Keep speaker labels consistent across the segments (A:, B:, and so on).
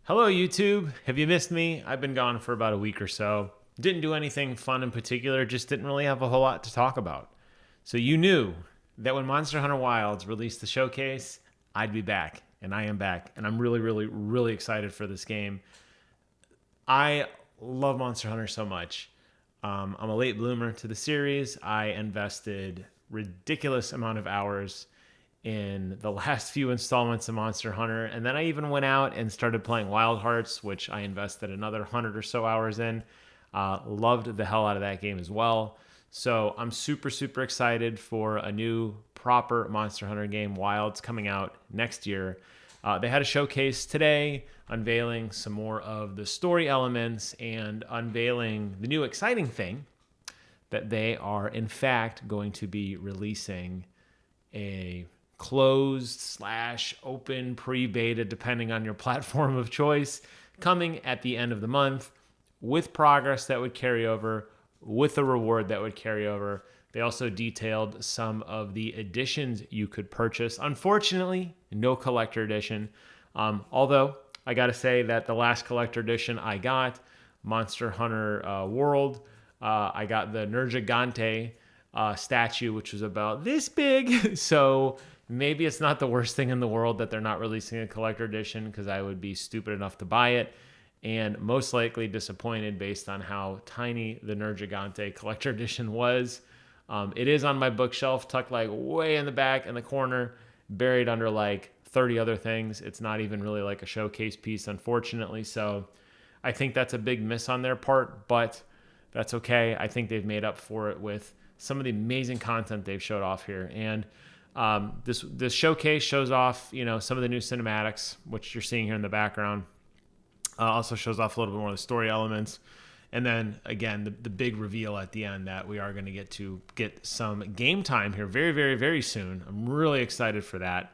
A: Hello, YouTube. Have you missed me? I've been gone for about a week or so. Didn't do anything fun in particular, just didn't really have a whole lot to talk about. So you knew that when Monster Hunter Wilds released the showcase, I'd be back, and I am back, and I'm really, really, really excited for this game. I love Monster Hunter so much. I'm a late bloomer to the series. I invested ridiculous amount of hours in the last few installments of Monster Hunter, and then I even went out and started playing Wild Hearts, which I invested another 100 or so hours in. Loved the hell out of that game as well. So I'm super, super excited for a new proper Monster Hunter game, Wilds, coming out next year. They had a showcase today, unveiling some more of the story elements and unveiling the new exciting thing that they are, in fact, going to be releasing a closed / open pre-beta, depending on your platform of choice, coming at the end of the month with progress that would carry over, with a reward that would carry over. They also detailed some of the editions you could purchase. Unfortunately, no collector edition. Although, I got to say that the last collector edition I got, Monster Hunter World, I got the Nergigante statue, which was about this big. So maybe it's not the worst thing in the world that they're not releasing a collector edition, because I would be stupid enough to buy it, and most likely disappointed based on how tiny the Nergigante collector edition was. It is on my bookshelf, tucked like way in the back in the corner, buried under like 30 other things. It's not even really like a showcase piece, unfortunately. So I think that's a big miss on their part, but that's okay. I think they've made up for it with some of the amazing content they've showed off here. And this showcase shows off, some of the new cinematics, which you're seeing here in the background. Also shows off a little bit more of the story elements. And then, again, the big reveal at the end that we are going to get some game time here very, very, very soon. I'm really excited for that.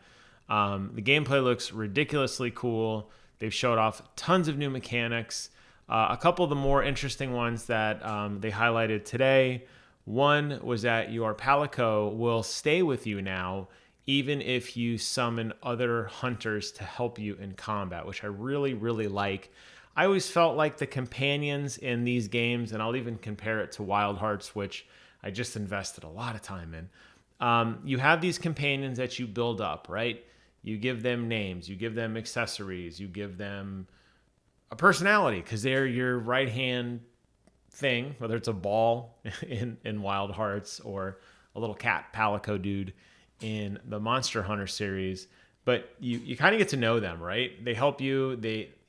A: The gameplay looks ridiculously cool. They've showed off tons of new mechanics. A couple of the more interesting ones that they highlighted today. One was that your Palico will stay with you now, even if you summon other hunters to help you in combat, which I really, really like. I always felt like the companions in these games, and I'll even compare it to Wild Hearts, which I just invested a lot of time in. You have these companions that you build up, right? You give them names, you give them accessories, you give them a personality, because they're your right-hand thing, whether it's a ball in Wild Hearts or a little cat Palico dude in the Monster Hunter series. But you kind of get to know them, right? They help you.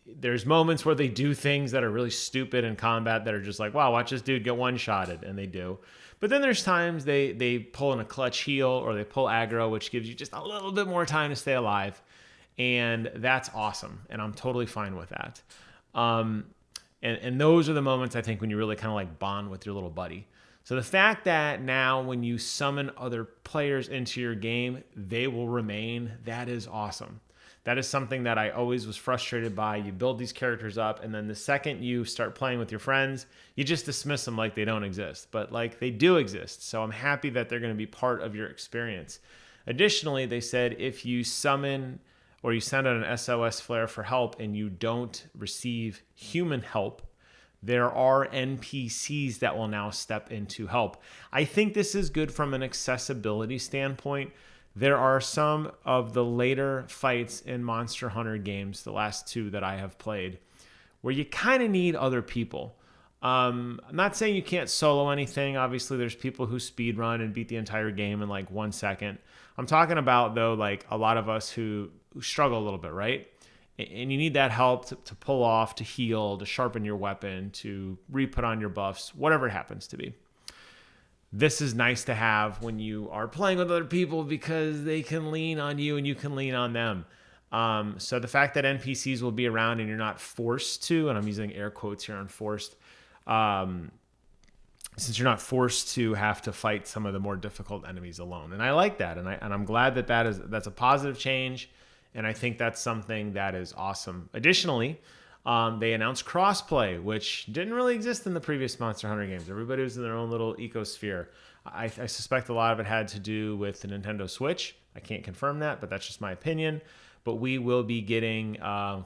A: There's moments where they do things that are really stupid in combat that are just like, wow, watch this dude get one-shotted, and they do. But then there's times they pull in a clutch heal or they pull aggro, which gives you just a little bit more time to stay alive. And that's awesome, and I'm totally fine with that. And those are the moments, I think, when you really kind of like bond with your little buddy. So the fact that now when you summon other players into your game, they will remain, that is awesome. That is something that I always was frustrated by. You build these characters up, and then the second you start playing with your friends, you just dismiss them like they don't exist. But like they do exist. So I'm happy that they're going to be part of your experience. Additionally, they said if you summon or you send out an SOS flare for help and you don't receive human help, there are NPCs that will now step in to help. I think this is good from an accessibility standpoint. There are some of the later fights in Monster Hunter games, the last two that I have played, where you kind of need other people. I'm not saying you can't solo anything. Obviously, there's people who speedrun and beat the entire game in like 1 second. I'm talking about, though, like a lot of us who struggle a little bit, right? And you need that help to pull off, to heal, to sharpen your weapon, to re-put on your buffs, whatever it happens to be. This is nice to have when you are playing with other people, because they can lean on you and you can lean on them. So the fact that NPCs will be around and you're not forced to, and I'm using air quotes here on forced, since you're not forced to have to fight some of the more difficult enemies alone. And I like that. And I'm glad that's a positive change. And I think that's something that is awesome. Additionally, they announced crossplay, which didn't really exist in the previous Monster Hunter games. Everybody was in their own little ecosphere. I suspect a lot of it had to do with the Nintendo Switch. I can't confirm that, but that's just my opinion. but we will be getting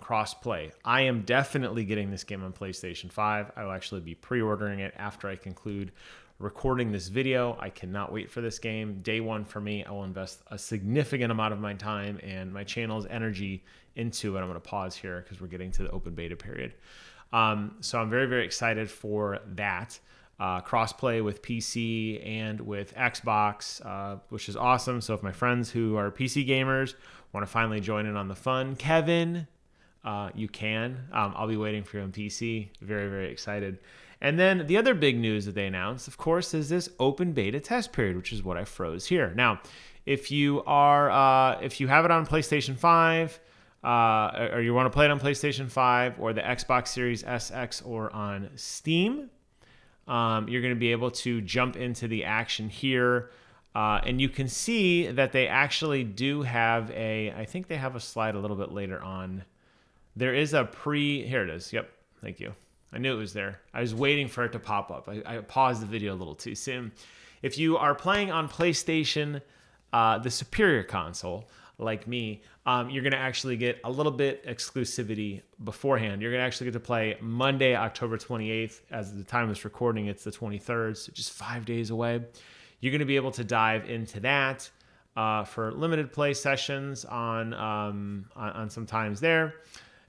A: cross-play. I am definitely getting this game on PlayStation 5. I will actually be pre-ordering it after I conclude recording this video. I cannot wait for this game. Day one for me, I will invest a significant amount of my time and my channel's energy into it. I'm going to pause here because we're getting to the open beta period. So I'm very, very excited for that. Crossplay with PC and with Xbox, which is awesome. So if my friends who are PC gamers want to finally join in on the fun, Kevin, you can. I'll be waiting for you on PC. Very, very excited. And then the other big news that they announced, of course, is this open beta test period, which is what I froze here. Now, if you have it on PlayStation 5, or you want to play it on PlayStation 5 or the Xbox Series SX or on Steam, you're going to be able to jump into the action here. And you can see that they actually do have I think they have a slide a little bit later on. There is a here it is. Yep. Thank you. I knew it was there. I was waiting for it to pop up. I paused the video a little too soon. If you are playing on PlayStation, the superior console, like me, you're going to actually get a little bit exclusivity beforehand. You're going to actually get to play Monday, October 28th. As of the time of this recording, it's the 23rd, so just 5 days away. You're going to be able to dive into that for limited play sessions on some times there.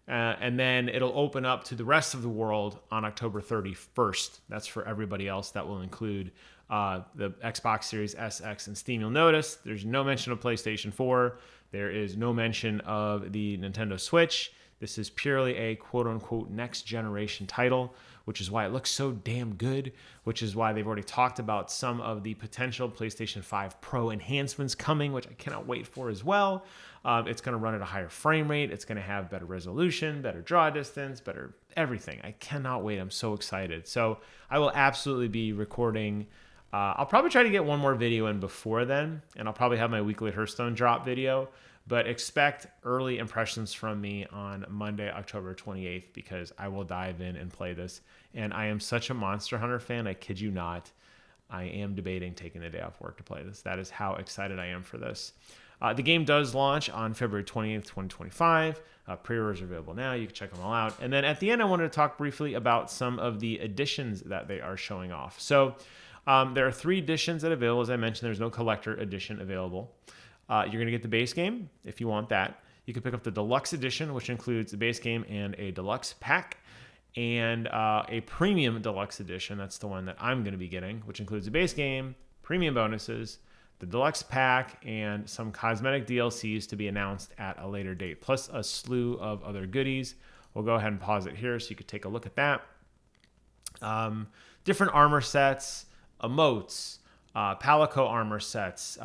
A: And then it'll open up to the rest of the world on October 31st. That's for everybody else. That will include the Xbox Series SX and Steam. You'll notice there's no mention of PlayStation 4. There is no mention of the Nintendo Switch. This is purely a quote-unquote next-generation title, which is why it looks so damn good, which is why they've already talked about some of the potential PlayStation 5 Pro enhancements coming, which I cannot wait for as well. It's going to run at a higher frame rate. It's going to have better resolution, better draw distance, better everything. I cannot wait. I'm so excited. So I will absolutely be recording. I'll probably try to get one more video in before then, and I'll probably have my weekly Hearthstone drop video. But expect early impressions from me on Monday, October 28th, because I will dive in and play this. And I am such a Monster Hunter fan, I kid you not. I am debating taking the day off work to play this. That is how excited I am for this. The game does launch on February 28th, 2025. Pre-orders are available now. You can check them all out. And then at the end, I wanted to talk briefly about some of the editions that they are showing off. So there are 3 editions that are available. As I mentioned, there's no collector edition available. You're going to get the base game if you want that. You can pick up the deluxe edition, which includes the base game and a deluxe pack, and a premium deluxe edition. That's the one that I'm going to be getting, which includes the base game, premium bonuses, the deluxe pack, and some cosmetic DLCs to be announced at a later date, plus a slew of other goodies. We'll go ahead and pause it here so you could take a look at that. Different armor sets, emotes, Palico armor sets,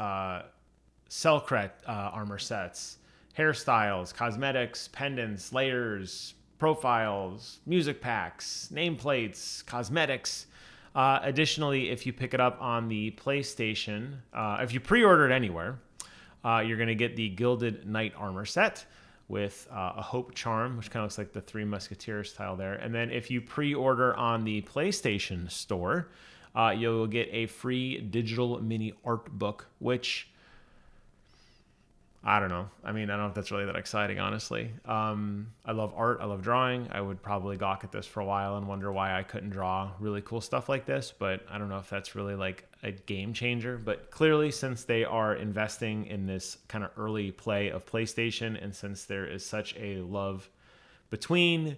A: Selkret armor sets, hairstyles, cosmetics, pendants, layers, profiles, music packs, nameplates, cosmetics. Additionally, if you pick it up on the PlayStation, if you pre-order it anywhere, you're going to get the Gilded Knight armor set with a Hope Charm, which kind of looks like the Three Musketeers style there. And then if you pre-order on the PlayStation Store, you'll get a free digital mini art book, which I don't know. I mean, I don't know if that's really that exciting, honestly. I love art. I love drawing. I would probably gawk at this for a while and wonder why I couldn't draw really cool stuff like this, but I don't know if that's really like a game changer. But clearly, since they are investing in this kind of early play of PlayStation, and since there is such a love between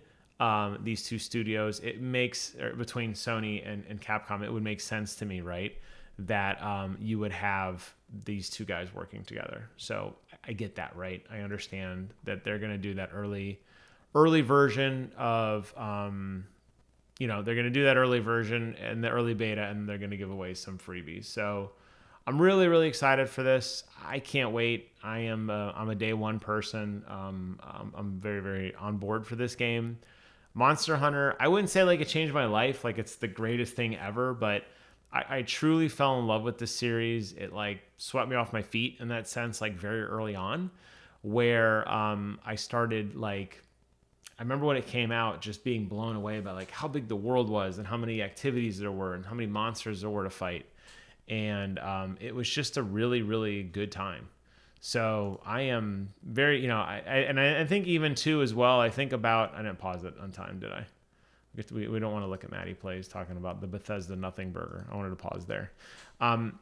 A: these two studios, it makes, or between Sony and Capcom, it would make sense to me, right, that you would have these two guys working together. So I get that, right? I understand that they're going to do that early version of, they're going to do that early version and the early beta, and they're going to give away some freebies. So I'm really, really excited for this. I can't wait. I'm a day one person. I'm very, very on board for this game. Monster Hunter, I wouldn't say like it changed my life, like it's the greatest thing ever, but I truly fell in love with this series. It like swept me off my feet in that sense, like very early on, where I started like, I remember when it came out, just being blown away by like how big the world was and how many activities there were and how many monsters there were to fight. And it was just a really, really good time. So I am very, I think even too as well. I think about, I didn't pause it on time, did I? We don't want to look at Maddie Plays talking about the Bethesda Nothing Burger. I wanted to pause there. I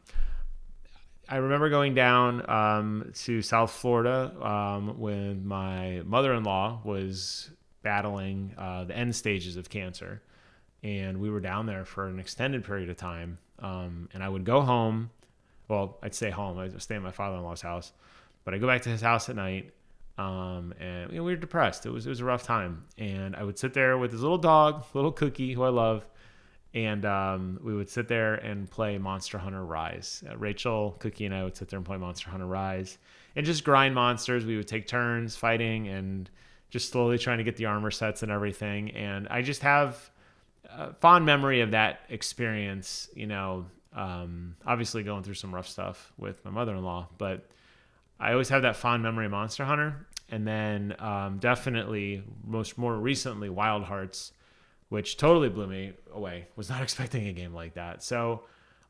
A: remember going down to South Florida when my mother-in-law was battling the end stages of cancer. And we were down there for an extended period of time. And I would go home. Well, I'd stay home. I'd stay at my father-in-law's house. But I'd go back to his house at night. And we were depressed. It was a rough time. And I would sit there with his little dog, little Cookie, who I love. And we would sit there and play Monster Hunter Rise. Rachel, Cookie, and I would sit there and play Monster Hunter Rise. And just grind monsters. We would take turns fighting and just slowly trying to get the armor sets and everything. And I just have a fond memory of that experience, obviously going through some rough stuff with my mother-in-law. But I always have that fond memory of Monster Hunter. And then definitely more recently Wild Hearts, which totally blew me away. Was not expecting a game like that. So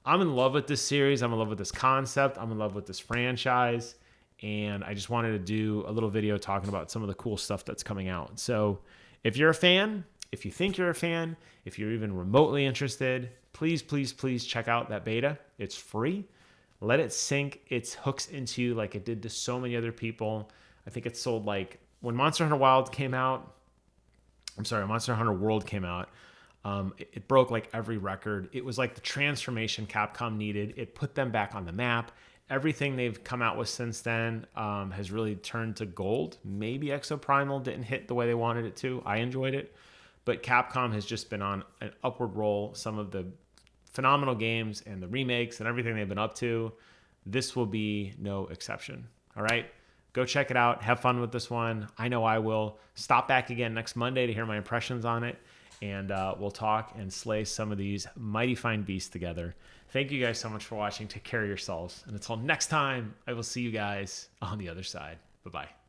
A: I'm in love with this series. I'm in love with this concept. I'm in love with this franchise. And I just wanted to do a little video talking about some of the cool stuff that's coming out. So if you're a fan, if you think you're a fan, if you're even remotely interested, please, please, please check out that beta. It's free. Let it sink its hooks into you like it did to so many other people. I think it sold when Monster Hunter World came out, it broke every record. It was like the transformation Capcom needed. It put them back on the map. Everything they've come out with since then has really turned to gold. Maybe Exoprimal didn't hit the way they wanted it to. I enjoyed it. But Capcom has just been on an upward roll. Some of the phenomenal games and the remakes and everything they've been up to, this will be no exception. All right? Go check it out. Have fun with this one. I know I will. Stop back again next Monday to hear my impressions on it. And we'll talk and slay some of these mighty fine beasts together. Thank you guys so much for watching. Take care of yourselves. And until next time, I will see you guys on the other side. Bye-bye.